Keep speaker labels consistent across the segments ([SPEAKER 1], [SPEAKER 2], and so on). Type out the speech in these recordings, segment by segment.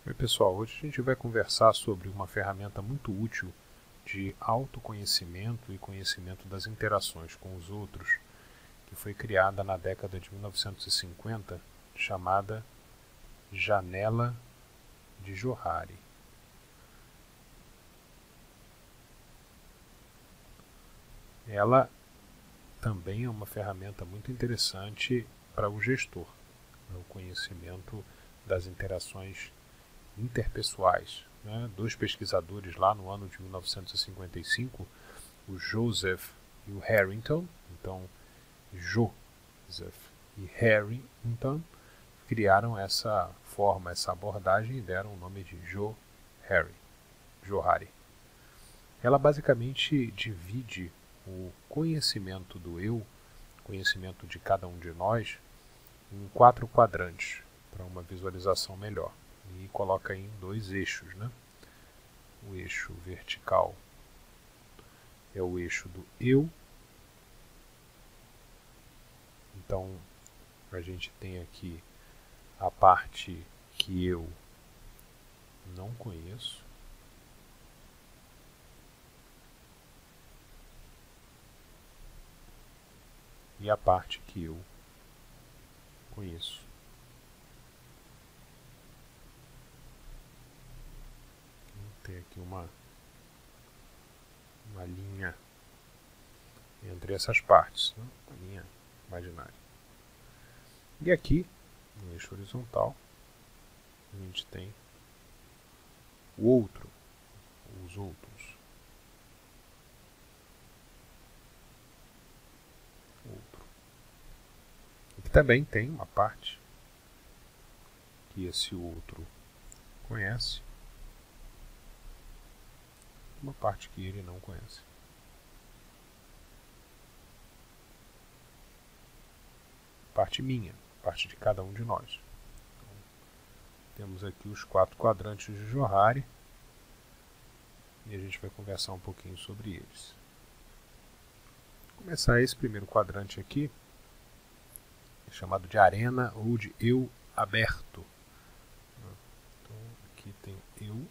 [SPEAKER 1] Oi pessoal, hoje a gente vai conversar sobre uma ferramenta muito útil de autoconhecimento e conhecimento das interações com os outros, que foi criada na década de 1950, chamada Janela de Johari. Ela também é uma ferramenta muito interessante para o gestor, o conhecimento das interações interpessoais. Dois pesquisadores lá no ano de 1955, o Joseph e o Harrington, então Joseph e Harrington, criaram essa forma, essa abordagem e deram o nome de Johari. Ela basicamente divide o conhecimento do eu, conhecimento de cada um de nós, em 4 quadrantes, para uma visualização melhor. E coloca em 2 eixos, O eixo vertical é o eixo do eu. Então, a gente tem aqui a parte que eu não conheço. E a parte que eu conheço. Tem aqui uma linha entre essas partes, uma linha imaginária. E aqui, no eixo horizontal, a gente tem o outro, os outros. Outro. E também tem uma parte que esse outro conhece, uma parte que ele não conhece. Parte minha, parte de cada um de nós. Então, temos aqui os 4 quadrantes de Johari e a gente vai conversar um pouquinho sobre eles. Vou começar esse primeiro quadrante aqui, chamado de arena ou de eu aberto. Então, aqui tem eu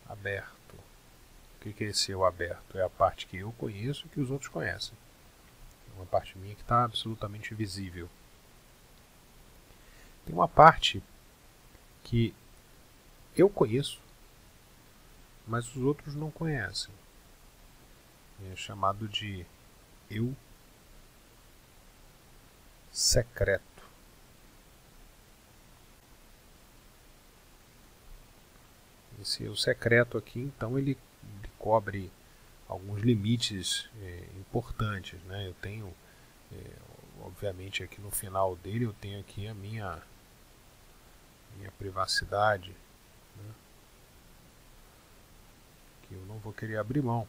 [SPEAKER 1] aberto. O que é esse eu aberto? É a parte que eu conheço e que os outros conhecem. É uma parte minha que está absolutamente visível. Tem uma parte que eu conheço, mas os outros não conhecem. É chamado de eu secreto. Esse eu secreto aqui, então, ele cobre alguns limites importantes. Eu tenho, obviamente, aqui no final dele, eu tenho aqui a minha privacidade, que eu não vou querer abrir mão.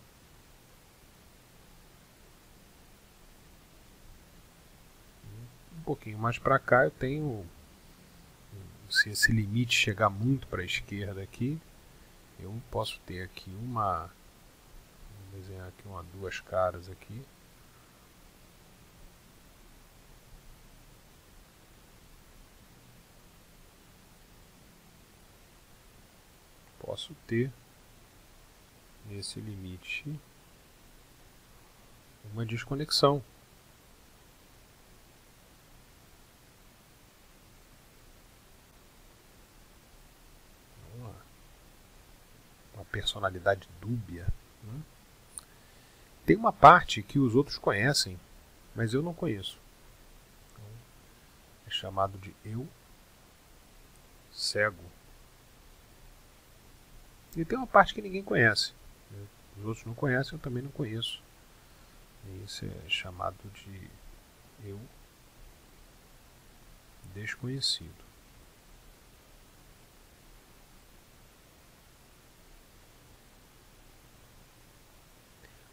[SPEAKER 1] Um pouquinho mais para cá eu tenho, se esse limite chegar muito para a esquerda aqui, eu posso ter aqui vou desenhar aqui 2 caras aqui. Posso ter nesse limite uma desconexão. Uma personalidade dúbia. Tem uma parte que os outros conhecem, mas eu não conheço. Então, é chamado de eu cego. E tem uma parte que ninguém conhece. Os outros não conhecem, eu também não conheço. E isso é chamado de eu desconhecido.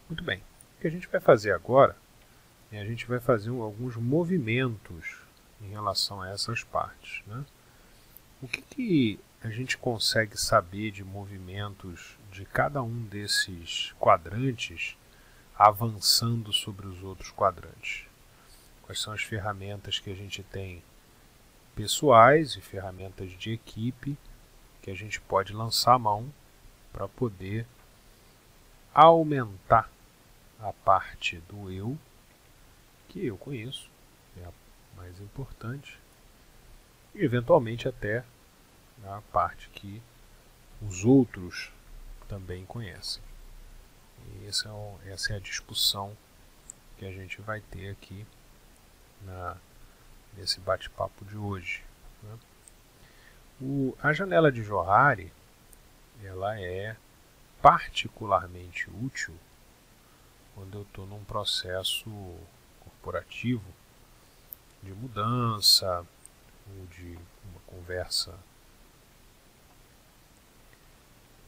[SPEAKER 1] Muito bem. O que a gente vai fazer agora é a gente vai fazer alguns movimentos em relação a essas partes. O que a gente consegue saber de movimentos de cada um desses quadrantes avançando sobre os outros quadrantes? Quais são as ferramentas que a gente tem pessoais e ferramentas de equipe que a gente pode lançar a mão para poder aumentar a parte do eu que eu conheço, é a mais importante, e eventualmente até a parte que os outros também conhecem. E essa é a discussão que a gente vai ter aqui nesse bate-papo de hoje, né? A janela de Johari, ela é particularmente útil quando eu estou num processo corporativo de mudança ou de uma conversa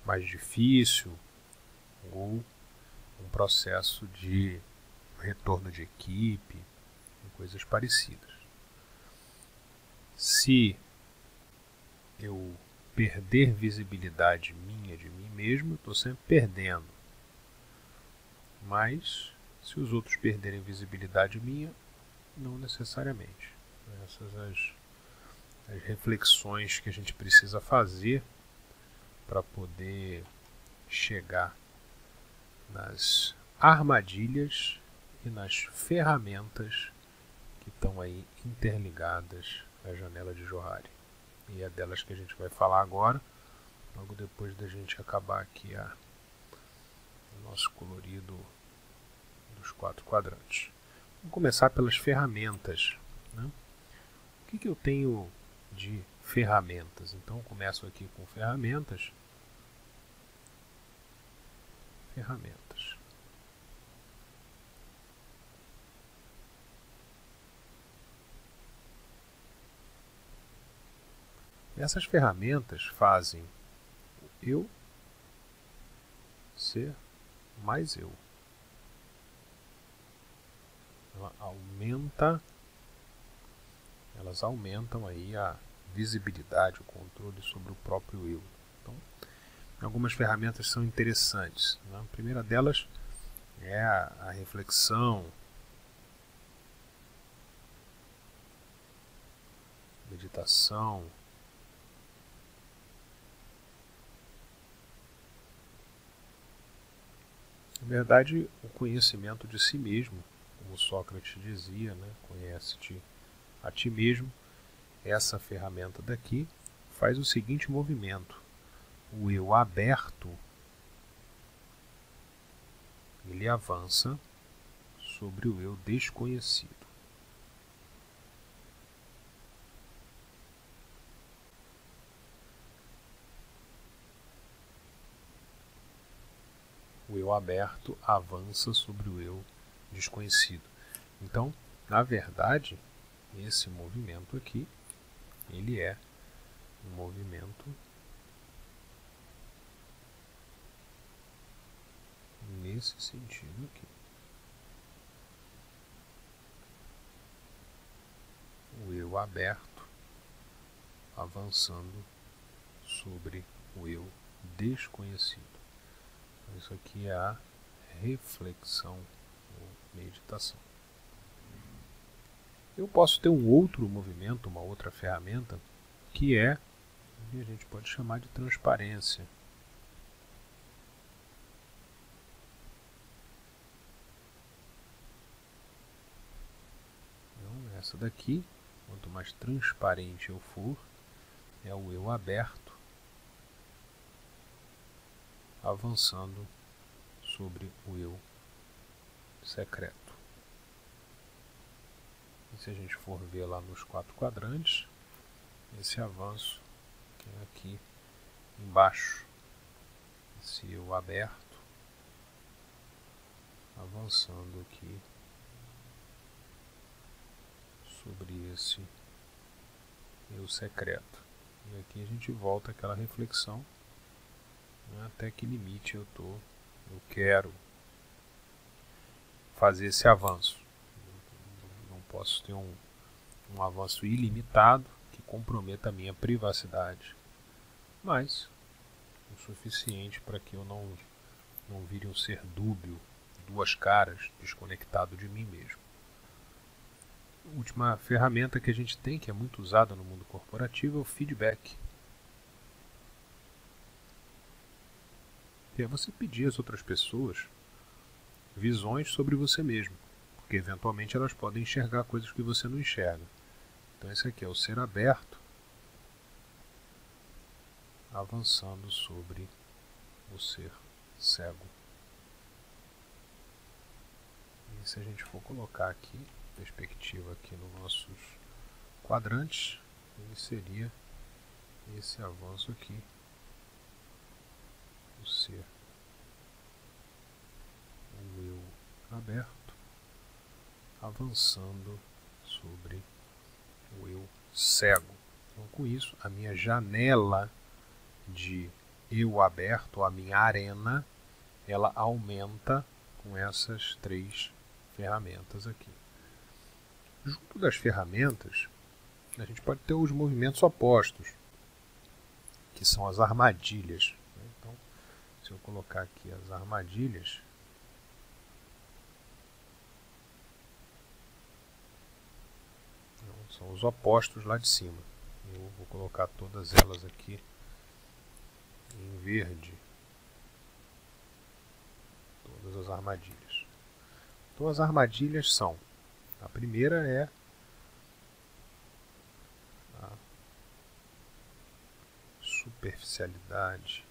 [SPEAKER 1] mais difícil ou um processo de retorno de equipe, coisas parecidas. Se eu perder visibilidade minha de mim mesmo, eu estou sempre perdendo. Mas se os outros perderem visibilidade minha, não necessariamente. Essas as reflexões que a gente precisa fazer para poder chegar nas armadilhas e nas ferramentas que estão aí interligadas à janela de Johari. E é delas que a gente vai falar agora, logo depois da gente acabar aqui o nosso colorido dos 4 quadrantes. Vamos começar pelas ferramentas, né? O que eu tenho de ferramentas? Então, eu começo aqui com ferramentas. Essas ferramentas fazem eu ser mais eu. Elas aumentam aí a visibilidade, o controle sobre o próprio eu. Então, algumas ferramentas são interessantes, né? A primeira delas é a reflexão, meditação. Na verdade, o conhecimento de si mesmo, como Sócrates dizia, né? Conhece-te a ti mesmo. Essa ferramenta daqui faz o seguinte movimento: o eu aberto, ele avança sobre o eu desconhecido. O eu aberto avança sobre o eu desconhecido. Então, na verdade, esse movimento aqui, ele é um movimento nesse sentido aqui. O eu aberto avançando sobre o eu desconhecido. Isso aqui é a reflexão ou meditação. Eu posso ter um outro movimento, uma outra ferramenta, que é, a gente pode chamar de transparência. Então, essa daqui, quanto mais transparente eu for, é o eu aberto avançando sobre o eu secreto. E se a gente for ver lá nos 4 quadrantes, esse avanço que é aqui embaixo, esse eu aberto avançando aqui sobre esse eu secreto. E aqui a gente volta àquela reflexão, né, até que limite eu quero fazer esse avanço. Não posso ter um avanço ilimitado que comprometa a minha privacidade, mas o suficiente para que eu não vire um ser dúbio, duas caras, desconectado de mim mesmo. última ferramenta que a gente tem, que é muito usada no mundo corporativo, é o feedback. Que é você pedir às outras pessoas visões sobre você mesmo, porque eventualmente elas podem enxergar coisas que você não enxerga. Então esse aqui é o ser aberto, avançando sobre o ser cego. E se a gente for colocar aqui, perspectiva aqui nos nossos quadrantes, ele seria esse avanço aqui, o ser, o eu aberto, avançando sobre o eu cego. Então, com isso, a minha janela de eu aberto, a minha arena, ela aumenta com essas três ferramentas aqui. Junto das ferramentas, a gente pode ter os movimentos opostos, que são as armadilhas. Então, se eu colocar aqui as armadilhas, são os opostos lá de cima. Eu vou colocar todas elas aqui em verde. Todas as armadilhas. Então as armadilhas são: a primeira é a superficialidade,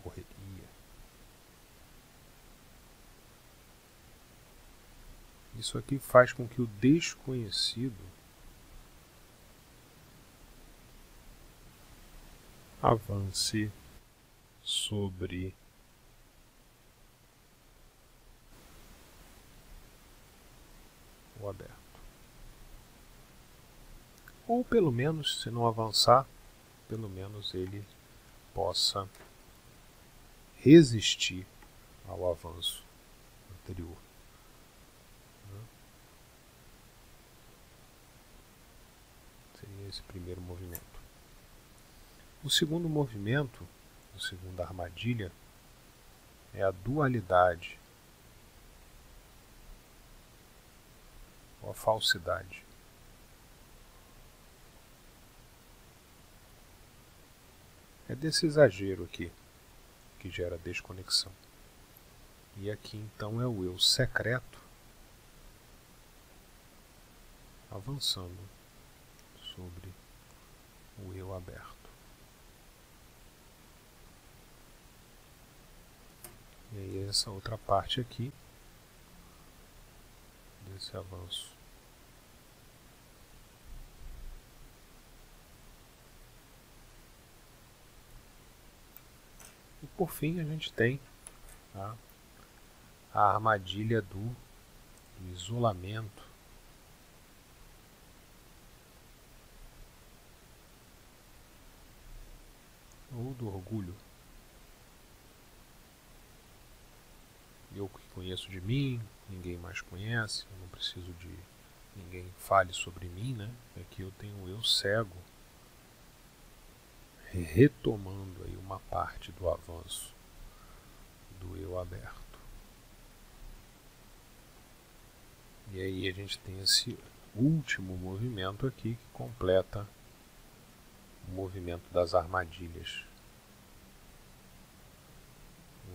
[SPEAKER 1] correria, isso aqui faz com que o desconhecido avance sobre o aberto. Ou pelo menos, se não avançar, pelo menos ele possa resistir ao avanço anterior. Seria esse primeiro movimento. O segundo movimento, a segunda armadilha, é a dualidade, ou a falsidade. É desse exagero aqui que gera desconexão. E aqui então é o eu secreto avançando sobre o eu aberto. E aí essa outra parte aqui desse avanço. E por fim a gente tem a armadilha do isolamento, ou do orgulho. Eu que conheço de mim, ninguém mais conhece, eu não preciso de ninguém fale sobre mim, né? Aqui eu tenho o eu cego, retomando aí uma parte do avanço do eu aberto. E aí a gente tem esse último movimento aqui que completa o movimento das armadilhas.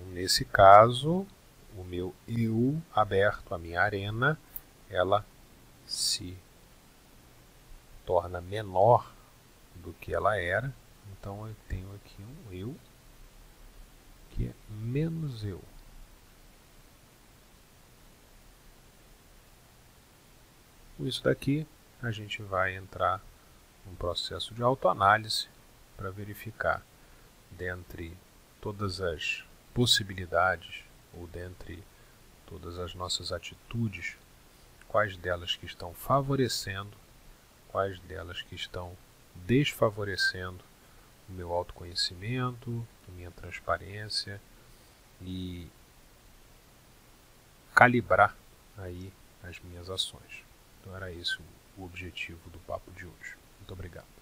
[SPEAKER 1] Nesse caso, o meu eu aberto, a minha arena, ela se torna menor do que ela era. Então eu tenho aqui um eu que é menos eu. Com isso daqui, a gente vai entrar num processo de autoanálise para verificar, dentre todas as possibilidades ou dentre todas as nossas atitudes, quais delas que estão favorecendo, quais delas que estão desfavorecendo o meu autoconhecimento, a minha transparência, e calibrar aí as minhas ações. Então era esse o objetivo do papo de hoje. Muito obrigado.